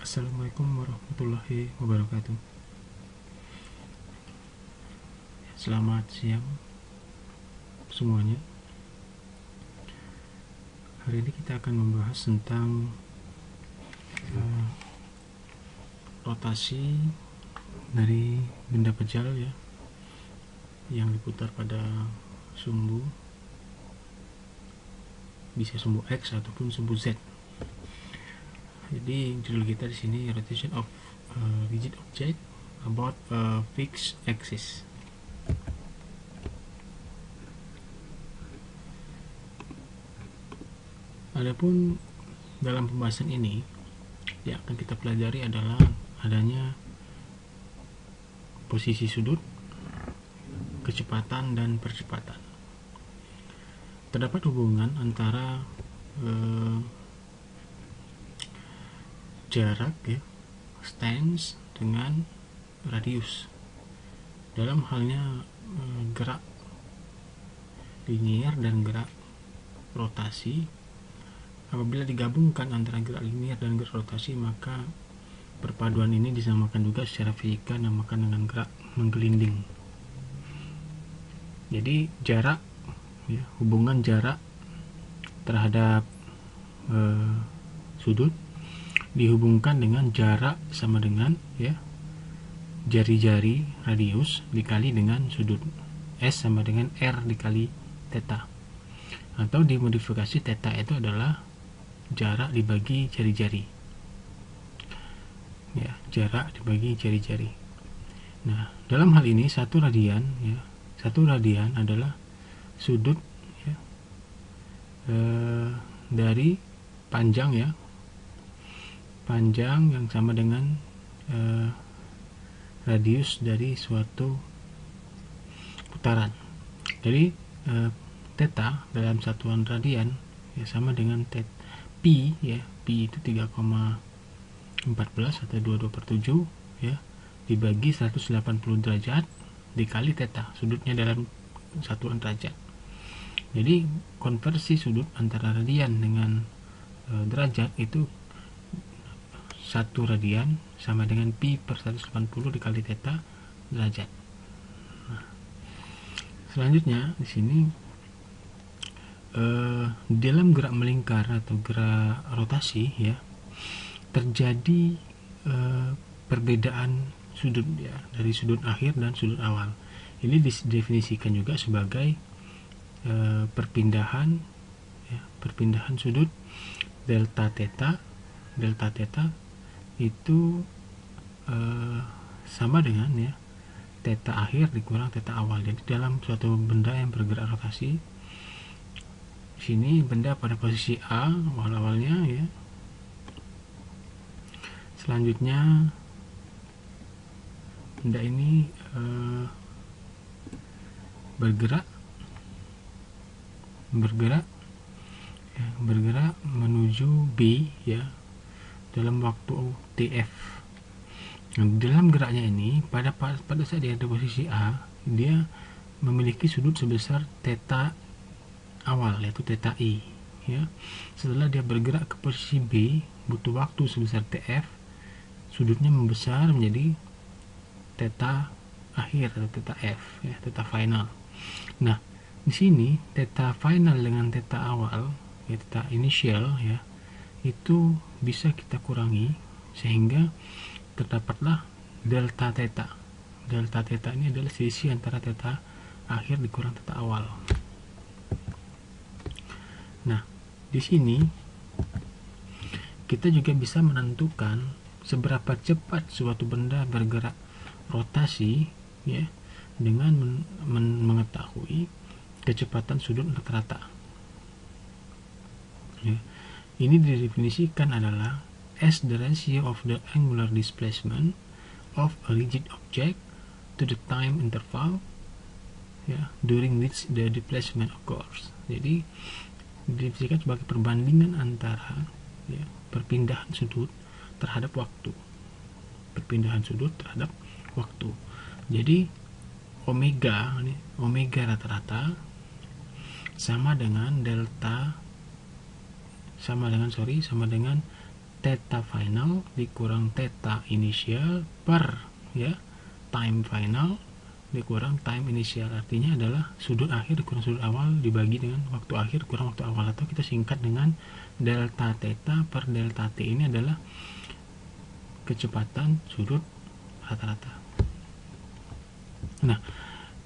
Assalamualaikum warahmatullahi wabarakatuh. Selamat siang semuanya. Hari ini kita akan membahas tentang rotasi dari benda pejal ya, yang diputar pada sumbu, bisa sumbu X ataupun sumbu Z. Jadi judul kita di sini rotation of rigid object about a fixed axis. Adapun dalam pembahasan ini yang akan kita pelajari adalah adanya posisi sudut, kecepatan dan percepatan. Terdapat hubungan antara jarak ya, stance dengan radius dalam halnya gerak linier dan gerak rotasi. Apabila digabungkan antara gerak linier dan gerak rotasi, maka perpaduan ini disamakan juga secara fisika namakan dengan gerak menggelinding. Jadi jarak ya, hubungan jarak terhadap sudut dihubungkan dengan jarak sama dengan ya jari-jari radius dikali dengan sudut. S sama dengan R dikali theta, atau dimodifikasi theta itu adalah jarak dibagi jari-jari ya, jarak dibagi jari-jari. Nah, dalam hal ini satu radian adalah sudut ya, dari panjang ya, panjang yang sama dengan radius dari suatu putaran. Jadi theta dalam satuan radian ya sama dengan pi ya, pi itu 3,14 atau 22/7 ya dibagi 180 derajat dikali theta, sudutnya dalam satuan derajat. Jadi konversi sudut antara radian dengan derajat itu 1 radian sama dengan pi per 180 dikali theta derajat. Nah, selanjutnya di sini dalam gerak melingkar atau gerak rotasi ya terjadi perbedaan sudut ya, dari sudut akhir dan sudut awal. Ini didefinisikan juga sebagai perpindahan sudut delta theta. Delta theta itu sama dengan ya theta akhir dikurang theta awal. Jadi dalam suatu benda yang bergerak rotasi, sini benda pada posisi A awal-awalnya ya, selanjutnya benda ini bergerak menuju B ya dalam waktu TF. Nah, dalam geraknya ini pada saat dia ada posisi A, dia memiliki sudut sebesar theta awal yaitu theta I ya. Setelah dia bergerak ke posisi B, butuh waktu sebesar TF, sudutnya membesar menjadi theta akhir atau theta F ya, theta final. Nah, di sini theta final dengan theta awal ya, theta initial ya, itu bisa kita kurangi sehingga terdapatlah delta theta. Delta theta ini adalah selisih antara theta akhir dikurang theta awal. Nah, di sini kita juga bisa menentukan seberapa cepat suatu benda bergerak rotasi ya dengan mengetahui kecepatan sudut rata-rata. Ya. Ini didefinisikan adalah as the ratio of the angular displacement of a rigid object to the time interval ya, during which the displacement occurs. Jadi didefinisikan sebagai perbandingan antara ya, perpindahan sudut terhadap waktu. Perpindahan sudut terhadap waktu. Jadi omega rata-rata sama dengan theta final dikurang theta inisial per ya time final dikurang time inisial. Artinya adalah sudut akhir dikurang sudut awal dibagi dengan waktu akhir kurang waktu awal, atau kita singkat dengan delta theta per delta t. Ini adalah kecepatan sudut rata-rata. Nah,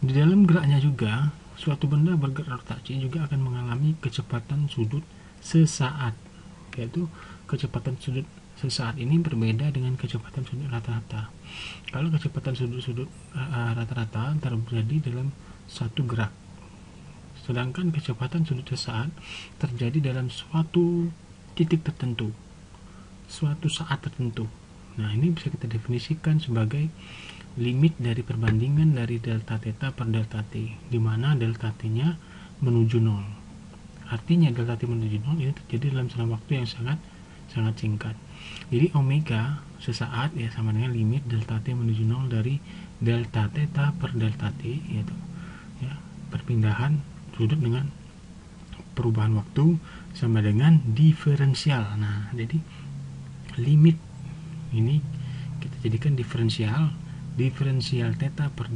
di dalam geraknya juga suatu benda bergerak rotasi juga akan mengalami kecepatan sudut sesaat, yaitu kecepatan sudut sesaat ini berbeda dengan kecepatan sudut rata-rata. Kalau kecepatan sudut rata-rata terjadi dalam satu gerak, sedangkan kecepatan sudut sesaat terjadi dalam suatu titik tertentu, suatu saat tertentu. Nah, ini bisa kita definisikan sebagai limit dari perbandingan dari delta theta per delta t, di mana delta t-nya menuju 0. Artinya delta t menuju 0 ini terjadi dalam selang waktu yang sangat singkat. Jadi omega sesaat ya sama dengan limit delta t menuju 0 dari delta theta per delta t, yaitu ya perpindahan sudut dengan perubahan waktu sama dengan diferensial. Nah, jadi limit ini kita jadikan diferensial theta per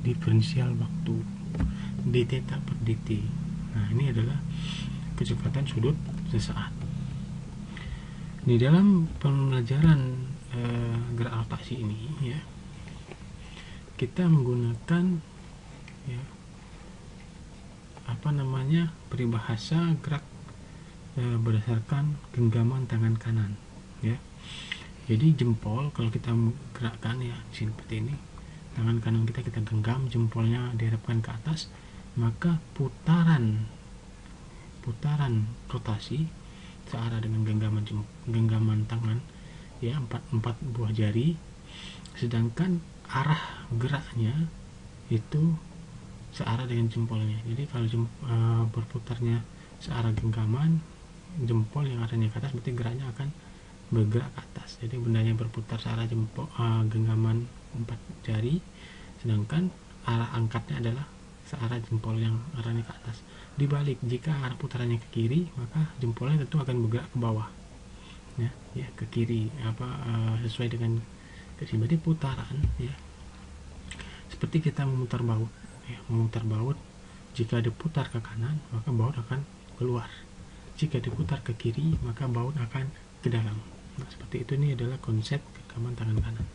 diferensial waktu d theta per dt. Nah, ini adalah kecepatan sudut sesaat. Di dalam pembelajaran gerak rotasi ini ya, kita menggunakan ya peribahasa gerak berdasarkan genggaman tangan kanan ya. Jadi jempol kalau kita gerakkan ya seperti ini, tangan kanan kita genggam, jempolnya dihadapkan ke atas, maka putaran rotasi searah dengan genggaman tangan ya, empat buah jari, sedangkan arah geraknya itu searah dengan jempolnya. Jadi kalau berputarnya searah genggaman, jempol yang arahnya ke atas, berarti geraknya akan bergerak ke atas. Jadi bendanya berputar searah genggaman 4 jari, sedangkan arah angkatnya adalah searah jempol yang arahnya ke atas. Dibalik, jika arah putarannya ke kiri, maka jempolnya tentu akan bergerak ke bawah ya ke kiri sesuai dengan kiri. Berarti putaran ya seperti kita memutar baut ya, jika diputar ke kanan maka baut akan keluar, jika diputar ke kiri maka baut akan ke dalam. Nah, seperti itu. Ini adalah konsep genggaman tangan kanan.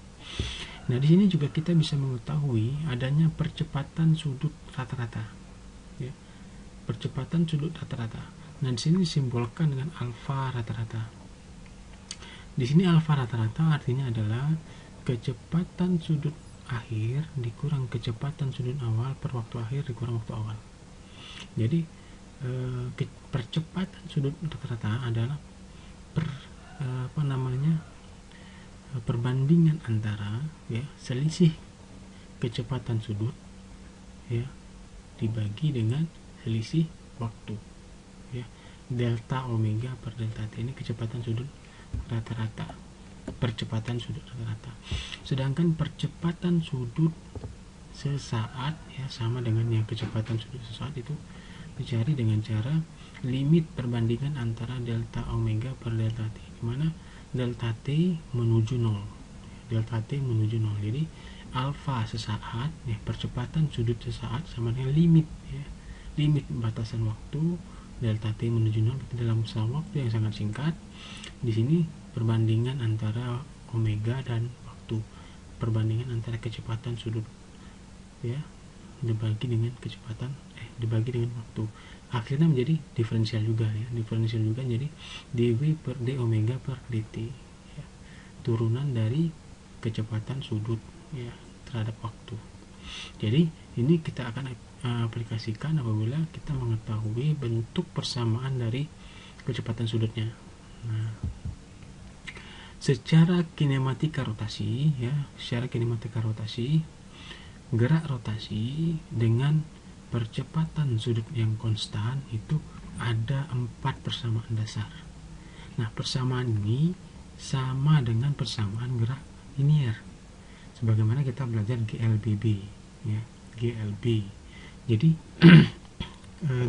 Nah, di sini juga kita bisa mengetahui adanya percepatan sudut rata-rata ya, percepatan sudut rata-rata. Nah, di sini disimbolkan dengan alfa rata-rata. Di sini alfa rata-rata artinya adalah kecepatan sudut akhir dikurang kecepatan sudut awal per waktu akhir dikurang waktu awal. Jadi percepatan sudut rata-rata adalah perbandingan antara ya selisih kecepatan sudut ya dibagi dengan selisih waktu ya, delta omega per delta t. Ini kecepatan sudut rata-rata, percepatan sudut rata-rata. Sedangkan percepatan sudut sesaat ya sama dengan yang kecepatan sudut sesaat itu dicari dengan cara limit perbandingan antara delta omega per delta t, di mana delta t menuju 0. Delta t menuju 0. Jadi alfa sesaat ya, percepatan sudut sesaat sama dengan limit ya, limit batasan waktu delta t menuju 0 dalam selang waktu yang sangat singkat. Di sini perbandingan antara omega dan waktu, perbandingan antara kecepatan sudut ya dibagi dengan waktu, akhirnya menjadi diferensial juga ya, jadi dv per d omega per dt ya, turunan dari kecepatan sudut ya terhadap waktu. Jadi ini kita akan aplikasikan apabila kita mengetahui bentuk persamaan dari kecepatan sudutnya. Nah, secara kinematika rotasi gerak rotasi dengan percepatan sudut yang konstan itu ada 4 persamaan dasar. Nah, persamaan ini sama dengan persamaan gerak linier sebagaimana kita belajar GLBB ya, GLB. Jadi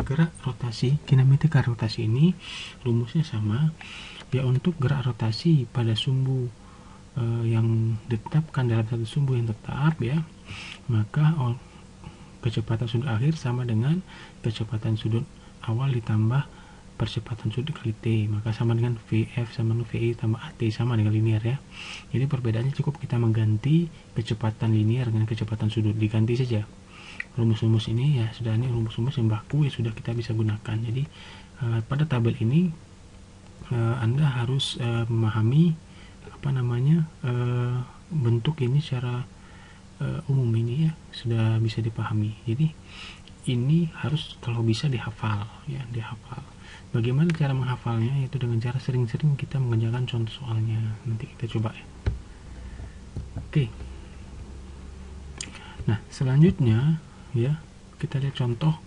gerak rotasi, kinematika rotasi ini rumusnya sama ya. Untuk gerak rotasi pada sumbu yang ditetapkan dalam satu sumbu yang tetap ya, maka kecepatan sudut akhir sama dengan kecepatan sudut awal ditambah percepatan sudut kali T, maka sama dengan VF sama dengan VI tambah AT, sama dengan linear ya. Jadi perbedaannya cukup kita mengganti kecepatan linear dengan kecepatan sudut, diganti saja. Rumus-rumus ini ya sudah, ini rumus-rumus yang baku ya sudah kita bisa gunakan. Jadi pada tabel ini Anda harus memahami bentuk ini secara umum ini ya, sudah bisa dipahami. Jadi ini harus kalau bisa dihafal ya, dihafal. Bagaimana cara menghafalnya? Yaitu dengan cara sering-sering kita mengerjakan contoh soalnya. Nanti kita coba ya. Oke. Nah, selanjutnya ya, kita lihat contoh.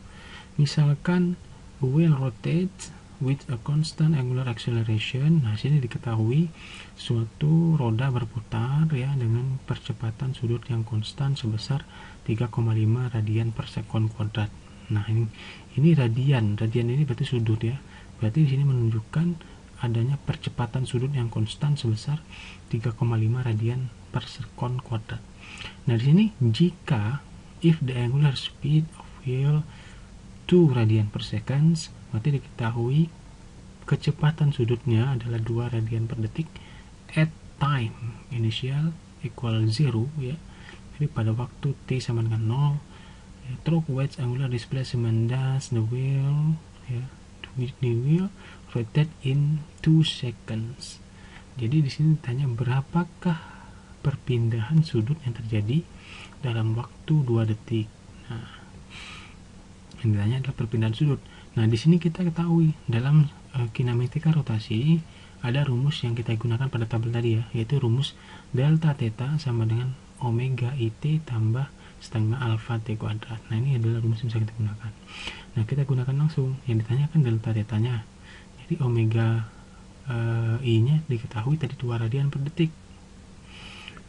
Misalkan wheel rotates with a constant angular acceleration. Nah, sini diketahui suatu roda berputar ya dengan percepatan sudut yang konstan sebesar 3,5 radian per sekon kuadrat. Nah, ini radian ini berarti sudut ya. Berarti di sini menunjukkan adanya percepatan sudut yang konstan sebesar 3,5 radian per sekon kuadrat. Nah, di sini jika if the angular speed of wheel 2 radian per second, berarti diketahui kecepatan sudutnya adalah 2 radian per detik at time initial equal 0 ya. Jadi pada waktu t sama dengan 0 ya, torque wedge angular displacement dash the wheel ya, the wheel rotate in 2 seconds. Jadi di sini ditanya berapakah perpindahan sudut yang terjadi dalam waktu 2 detik. Nah, yang ditanya adalah perpindahan sudut. Nah, di sini kita ketahui dalam kinematika rotasi ada rumus yang kita gunakan pada tabel tadi ya, yaitu rumus delta theta sama dengan omega it tambah setengah alfa t kuadrat. Nah, ini adalah rumus yang bisa kita gunakan. Nah, kita gunakan langsung. Yang ditanyakan delta theta-nya. Jadi omega I-nya diketahui tadi 2 radian per detik.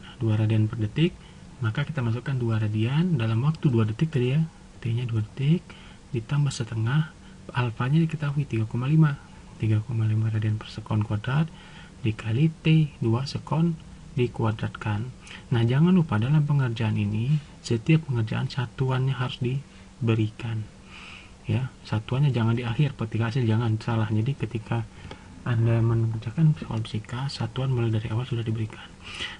Nah, 2 radian per detik, maka kita masukkan 2 radian dalam waktu 2 detik tadi ya. T-nya 2 detik ditambah setengah, alfanya diketahui 3,5 radian per sekon kuadrat dikali T 2 sekon dikuadratkan. Nah, jangan lupa dalam pengerjaan ini setiap pengerjaan satuannya harus diberikan ya. Satuannya jangan di akhir ketika hasil, jangan salah. Jadi ketika Anda mengerjakan soal fisika, satuan mulai dari awal sudah diberikan.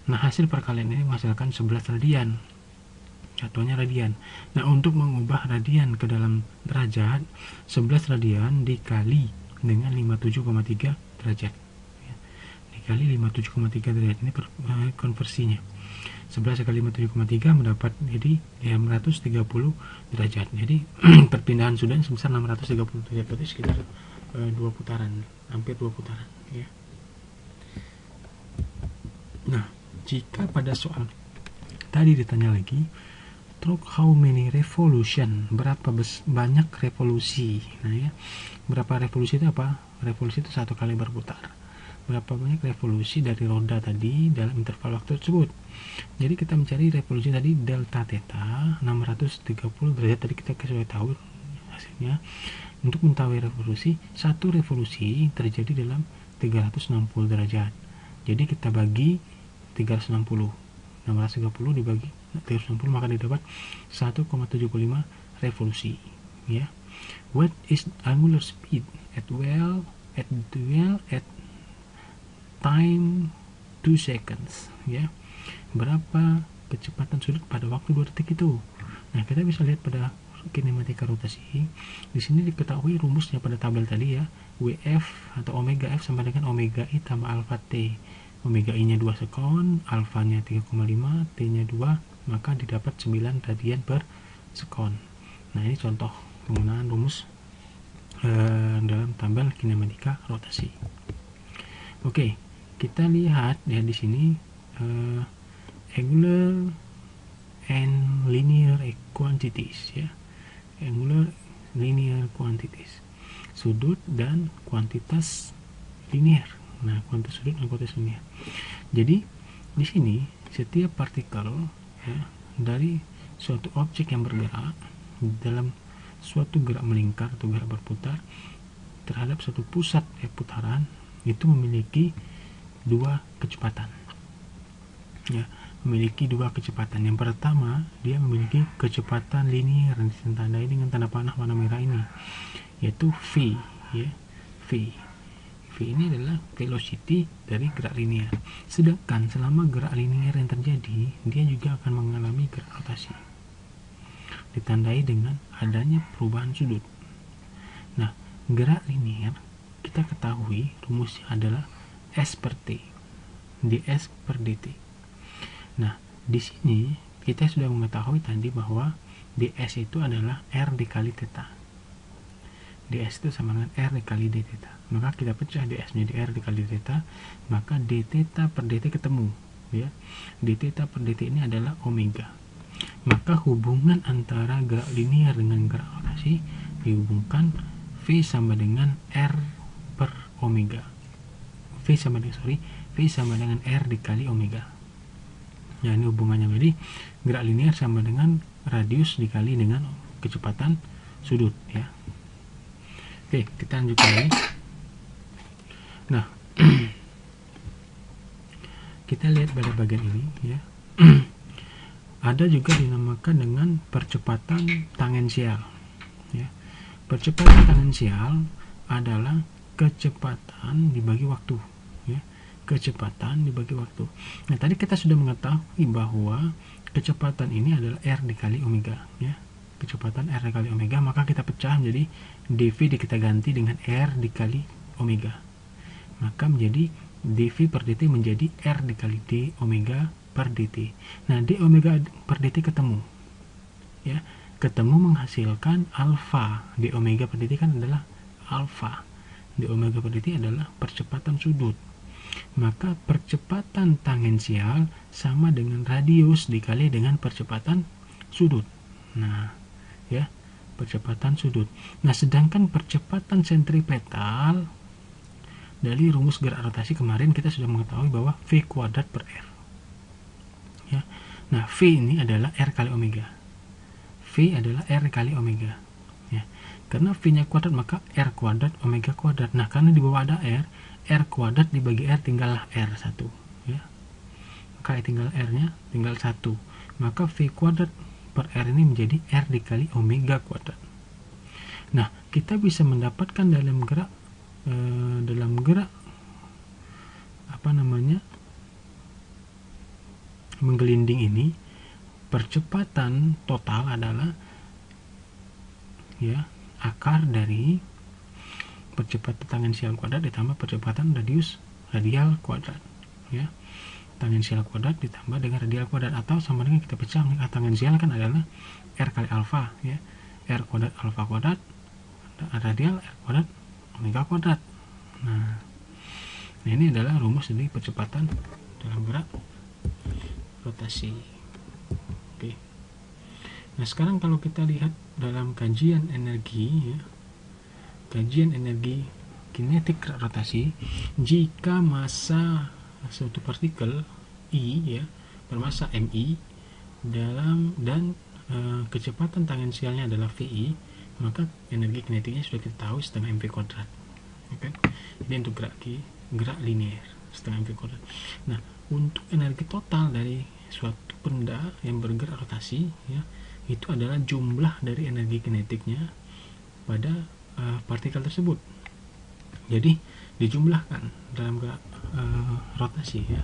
Nah, hasil perkalian ini menghasilkan 11 radian. Satuannya radian. Nah, untuk mengubah radian ke dalam derajat, 11 radian dikali dengan 57,3 derajat ya. Dikali 57,3 derajat, ini konversinya. 11 kali 57,3 mendapat jadi 630 derajat. Jadi perpindahan sudah sebesar 630 derajat, berarti sekitar 2 putaran, hampir 2 putaran ya. Nah, jika pada soal tadi ditanya lagi stroke how many revolution, berapa banyak revolusi. Nah ya, berapa revolusi itu apa? Revolusi itu 1 kali berputar. Berapa banyak revolusi dari roda tadi dalam interval waktu tersebut. Jadi kita mencari revolusi tadi delta theta 630 derajat, tadi kita sudah tahu hasilnya. Untuk mengetahui revolusi, satu revolusi terjadi dalam 360 derajat. Jadi kita bagi 630 dibagi 360, maka didapat 1,75 revolusi ya. What is angular speed at time 2 seconds ya. Berapa kecepatan sudut pada waktu 2 detik itu. Nah, kita bisa lihat pada kinematika rotasi. Di sini diketahui rumusnya pada tabel tadi ya. WF atau omega F sama dengan omega I tambah alfa T. Omega I nya 2 sekon, alfanya 3,5, T nya 2, maka didapat 9 radian per sekon. Nah, ini contoh penggunaan rumus dalam tabel kinematika rotasi. Oke, kita lihat ya di sini angular and linear quantities ya. Angular linear quantities, sudut dan kuantitas linear. Nah, kuantitas sudut dan kuantitas linear. Jadi di sini setiap partikel ya, dari suatu objek yang bergerak dalam suatu gerak melingkar atau gerak berputar terhadap suatu pusat putaran itu memiliki dua kecepatan. Ya, memiliki dua kecepatan. Yang pertama, dia memiliki kecepatan linear yang ditandai dengan tanda panah warna merah ini, yaitu v, ya, v. V ini adalah velocity dari gerak linear. Sedangkan selama gerak linear yang terjadi, dia juga akan mengalami gerak rotasi, ditandai dengan adanya perubahan sudut. Nah, gerak linear kita ketahui rumusnya adalah S per T, ds per dt. Nah, di sini kita sudah mengetahui tadi bahwa ds itu adalah R dikali theta. ds itu sama dengan R dikali d theta. Maka kita pecah ds menjadi R dikali theta, maka d theta per dt ketemu, ya. D theta per dt ini adalah omega. Maka hubungan antara gerak linear dengan gerak rotasi dihubungkan V sama dengan R per omega. V sama dengan R dikali omega. Ya, ini hubungannya. Jadi gerak linear sama dengan radius dikali dengan kecepatan sudut, ya. Oke, kita lanjutkan lagi. Nah, kita lihat pada bagian ini, ya. Ada juga dinamakan dengan percepatan tangensial, ya. Percepatan tangensial adalah kecepatan dibagi waktu, ya. Kecepatan dibagi waktu. Nah, tadi kita sudah mengetahui bahwa kecepatan ini adalah R dikali omega, ya. Kecepatan R dikali omega, maka kita pecah menjadi dv kita ganti dengan R dikali omega, maka menjadi dv per dt menjadi R dikali d omega per dt. Nah, d omega per dt ketemu, ya, ketemu menghasilkan alfa. D omega per dt kan adalah alfa. D omega per dt adalah percepatan sudut. Maka percepatan tangensial sama dengan radius dikali dengan percepatan sudut. Nah, ya, percepatan sudut. Nah, sedangkan percepatan sentripetal dari rumus gerak rotasi kemarin kita sudah mengetahui bahwa V kuadrat per R. Ya. Nah, V ini adalah R kali omega. V adalah R kali omega. Ya. Karena V-nya kuadrat maka R kuadrat omega kuadrat. Nah, karena di bawah ada R kuadrat dibagi R tinggallah R1. Ya. Maka tinggal R-nya tinggal 1. Maka V kuadrat per R ini menjadi R dikali omega kuadrat. Nah, kita bisa mendapatkan dalam gerak menggelinding ini, percepatan total adalah, ya, akar dari percepatan tangensial kuadrat ditambah percepatan radial kuadrat, ya. Tangensial kuadrat ditambah dengan radial kuadrat, atau sama dengan kita pecah, tangensial kan adalah R kali alfa, ya. R kuadrat alfa kuadrat, radial R kuadrat omega kuadrat. Nah, ini adalah rumus dari percepatan dalam gerak rotasi. Oke. Nah, sekarang kalau kita lihat dalam kajian energi, ya, kajian energi kinetik gerak rotasi, jika massa suatu partikel I, ya, bermassa MI dan kecepatan tangensialnya adalah VI, maka energi kinetiknya sudah kita tahu setengah mv kuadrat. Oke. Ini untuk gerak linear setengah mv kuadrat. Nah, untuk energi total dari suatu benda yang bergerak rotasi, ya, itu adalah jumlah dari energi kinetiknya pada partikel tersebut. Jadi dijumlahkan dalam gerak rotasi, ya,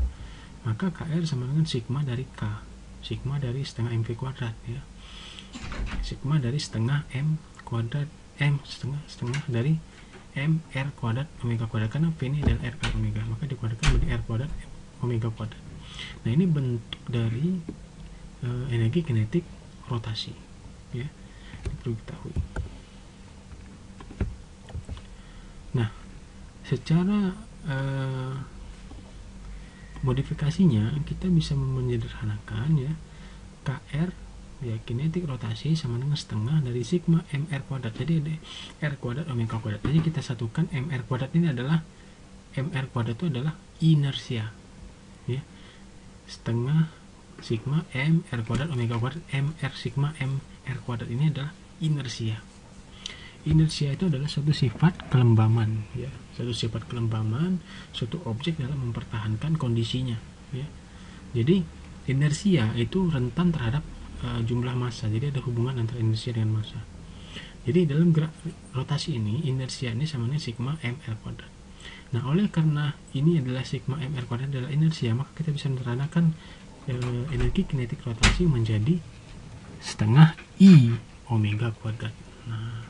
maka KR sama dengan sigma dari K, sigma dari setengah mv kuadrat, ya, sigma dari setengah m kuadrat, setengah dari m r kuadrat omega kuadrat, karena V ini adalah R kali omega, maka dikuadratkan menjadi R kuadrat omega kuadrat. Nah, ini bentuk dari energi kinetik rotasi, ya, ini perlu diketahui. Nah, secara modifikasinya kita bisa menyederhanakan, ya, KR, ya, kinetik rotasi sama dengan setengah dari sigma mr kuadrat. Jadi ada R kuadrat omega kuadrat. Jadi kita satukan mr kuadrat ini adalah, mr kuadrat itu adalah inersia, ya, setengah sigma mr kuadrat omega kuadrat, mr sigma mr kuadrat ini adalah inersia, inersia itu adalah suatu sifat kelembaman, ya, suatu sifat kelembaman suatu objek dalam mempertahankan kondisinya, ya. Jadi inersia itu rentan terhadap jumlah massa, jadi ada hubungan antara inersia dengan massa. Jadi dalam gerak rotasi ini, inersia ini sama dengan sigma mr kuadrat. Nah, oleh karena ini adalah sigma mr kuadrat adalah inersia, maka kita bisa menerangkan energi kinetik rotasi menjadi setengah I omega kuadrat. Nah,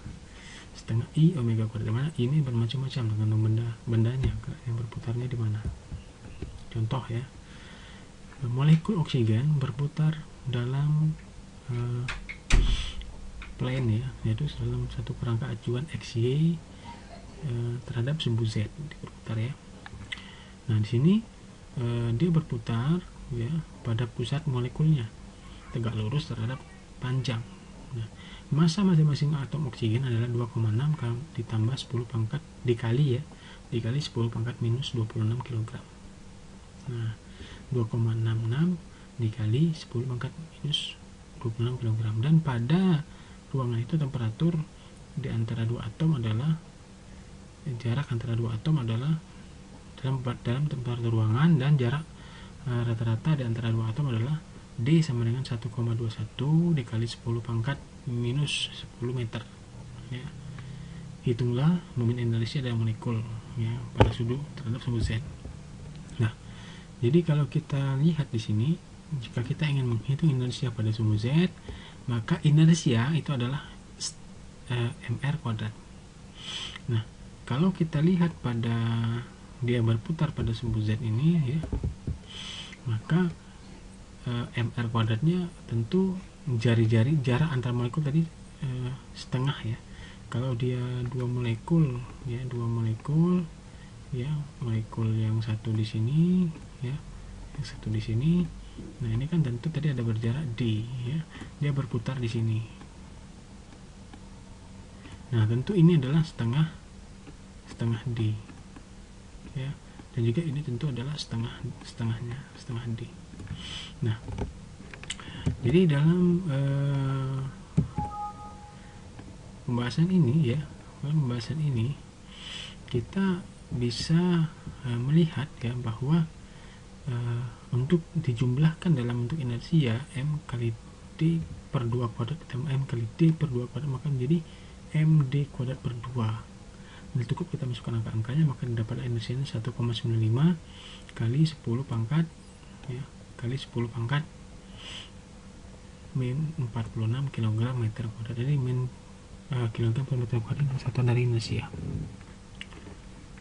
setengah I omega kuadrat, dimana ini bermacam-macam dengan bendanya yang berputarnya di mana. Contoh ya, molekul oksigen berputar dalam plane, ya, yaitu dalam satu kerangka acuan XY terhadap sumbu Z berputar, ya. Nah, di sini dia berputar, ya, pada pusat molekulnya tegak lurus terhadap panjang. Nah, massa masing-masing atom oksigen adalah 2,6 ditambah 10 pangkat dikali 10 pangkat minus 26 kg. Nah, 2,66 dikali 10 pangkat minus 26 kg, dan pada ruangan itu temperatur di antara dua atom adalah jarak antara dua atom adalah dalam temperatur ruangan, dan jarak rata-rata di antara dua atom adalah D sama dengan 1,21 dikali 10 pangkat minus 10 meter, ya. Hitunglah momen inersia dari molekul, ya, pada sudut terhadap sumbu Z. Nah, jadi kalau kita lihat di sini, jika kita ingin menghitung inersia pada sumbu Z, maka inersia itu adalah mr kuadrat. Nah, kalau kita lihat pada dia berputar pada sumbu Z ini, ya, maka mr kuadratnya tentu jari-jari jarak antar molekul tadi setengah, ya. Kalau dia dua molekul, ya, ya, molekul yang satu di sini, ya, yang satu di sini. Nah, ini kan tentu tadi ada berjarak D, ya, dia berputar di sini. Nah, tentu ini adalah setengah D, ya, dan juga ini tentu adalah setengah D. Nah, jadi dalam pembahasan ini, ya, kita bisa melihat, ya, bahwa untuk dijumlahkan dalam bentuk inersia M kali D per 2 kuadrat ditambah M kali D per 2 kuadrat, maka menjadi MD kuadrat per 2. Nah, cukup kita masukkan angka-angkanya, maka didapat inersianya 1,95 kali 10 pangkat, ya, kali 10 pangkat min 46 kg meter kuadrat. Jadi min kilogram per meter kuadrat satuan dari inersia.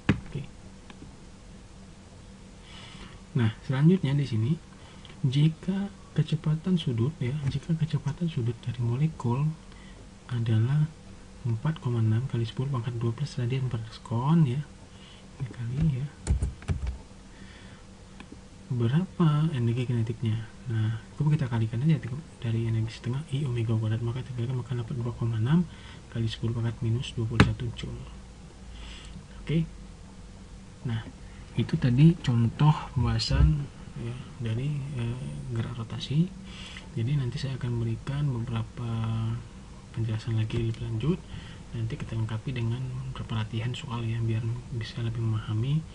Oke. Nah, selanjutnya di sini, jika kecepatan sudut dari molekul adalah 4,6 kali 10 pangkat 12 radian per sekon, ya, kali, ya, berapa energi kinetiknya. Nah, coba kita kalikan aja dari energi setengah I omega kuadrat, maka dapat 2,6 kali 10 pangkat minus 21 joule. Oke. Nah, itu tadi contoh pembahasan, ya, dari gerak rotasi. Jadi nanti saya akan berikan beberapa penjelasan lagi lebih lanjut, nanti kita lengkapi dengan beberapa latihan soal, ya, biar bisa lebih memahami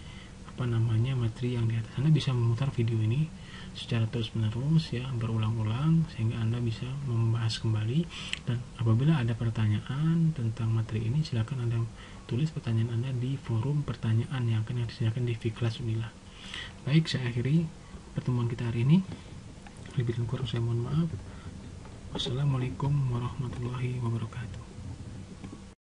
materi yang di atas. Anda bisa memutar video ini secara terus menerus, ya, berulang-ulang, sehingga Anda bisa membahas kembali. Dan apabila ada pertanyaan tentang materi ini, silakan Anda tulis pertanyaan Anda di forum pertanyaan yang akan disediakan di Fiklas Unila. Baik, saya akhiri pertemuan kita hari ini. Lebih dan kurang saya mohon maaf. Wassalamualaikum warahmatullahi wabarakatuh.